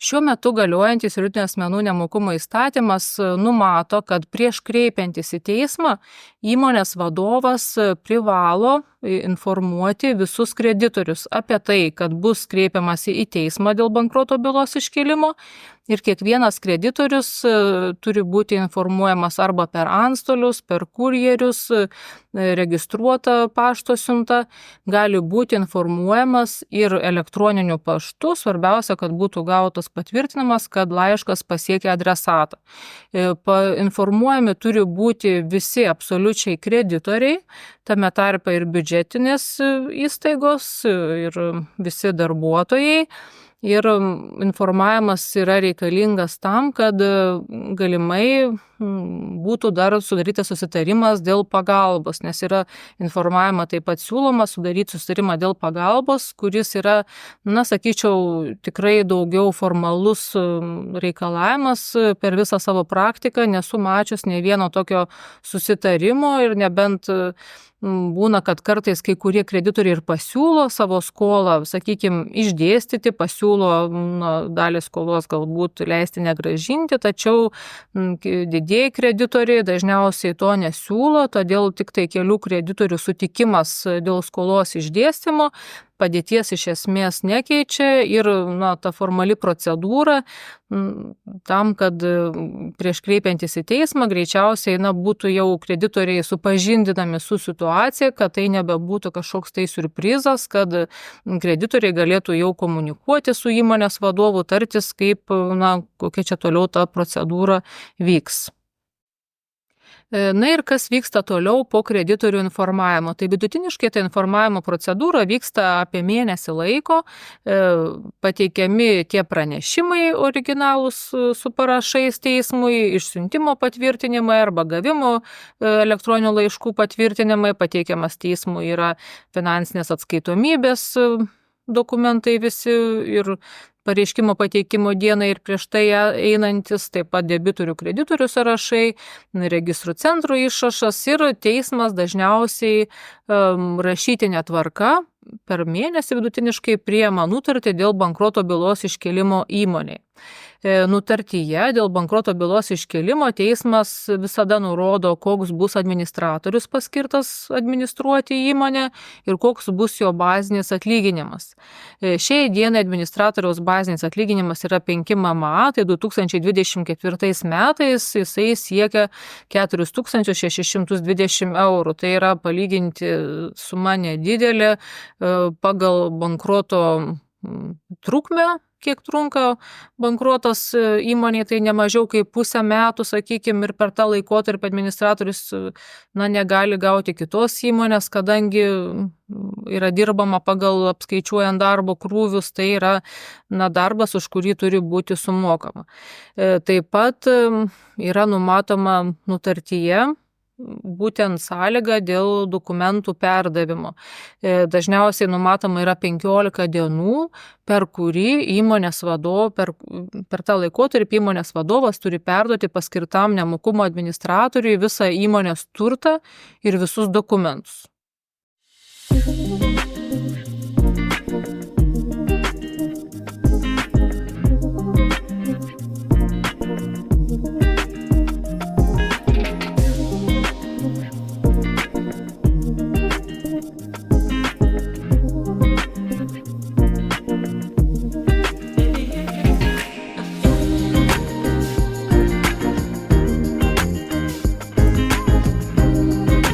Šiuo metu galiojantis juridinių asmenų nemokumo įstatymas numato, kad prieš kreipiantis į teismą įmonės vadovas privalo informuoti visus kreditorius apie tai, kad bus kreipiamasi į teismą dėl bankroto bylos iškėlimo ir kiekvienas kreditorius turi būti informuojamas arba per antstolius, per kurjerius, registruota pašto siunta, gali būti informuojamas ir elektroniniu paštu, svarbiausia, kad būtų gautas patvirtinimas, kad laiškas pasiekia adresatą. Informuojami turi būti visi absoliučiai kreditoriai, tame tarpe ir biudžetinės įstaigos, ir visi darbuotojai. Ir informavimas yra reikalingas tam, kad galimai būtų dar sudarytas susitarimas dėl pagalbos, nes yra informavimą taip pat siūloma sudaryti susitarimą dėl pagalbos, kuris yra, sakyčiau, tikrai daugiau formalus reikalavimas. Per visą savo praktiką nesu mačius nei vieno tokio susitarimo ir nebent būna, kad kartais kai kurie kreditoriai ir pasiūlo savo skolą, sakykime, išdėstyti, pasiūlo dalį skolos galbūt leisti negrąžinti, tačiau didieji kreditoriai dažniausiai to nesiūlo, todėl tik tai kelių kreditorių sutikimas dėl skolos išdėstymo padėties iš esmės nekeičia ir ta formali procedūra tam, kad prieš kreipiantis į teismą greičiausiai būtų jau kreditoriai supažindinami su situacija, kad tai nebebūtų kažkoks tai siurprizas, kad kreditoriai galėtų jau komunikuoti su įmonės vadovu, tartis, kaip, kokia čia toliau ta procedūra vyks. Ir kas vyksta toliau po kreditorių informavimo. Tai vidutiniškai ta informavimo procedūra vyksta apie mėnesį laiko, pateikiami tie pranešimai originalūs su parašais teismui, išsiuntimo patvirtinimai arba gavimo elektroninių laiškų patvirtinimai, pateikiamas teismui yra finansinės atskaitomybės dokumentai visi ir pareiškimo pateikimo dieną ir prieš tai einantis, taip pat debitorių kreditorių sąrašai, registrų centrų išrašas ir teismas dažniausiai rašytinė tvarka per mėnesį vidutiniškai priima nutartį dėl bankroto bylos iškėlimo įmonei. Nutartyje dėl bankroto bylos iškėlimo teismas visada nurodo, koks bus administratorius paskirtas administruoti įmonę ir koks bus jo bazinis atlyginimas. Šiai dienai administratoriaus bazinis atlyginimas yra 5 MMA, tai 2024 metais jisai siekia 4620 eurų. Tai yra palyginti suma nedidelė pagal bankroto trukmę, kiek trunka bankrotas įmonėje, tai ne mažiau kaip pusę metų, sakykime, ir per tą laikotarpį administratorius negali gauti kitos įmonės, kadangi yra dirbama pagal apskaičiuojant darbo krūvius, tai yra darbas, už kurį turi būti sumokama. Taip pat yra numatoma nutartyje būtent sąlyga dėl dokumentų perdavimo. Dažniausiai numatoma yra 15 dienų, per kurį įmonės per tą laikotarpį įmonės vadovas turi perduoti paskirtam nemokumo administratoriui visą įmonės turtą ir visus dokumentus.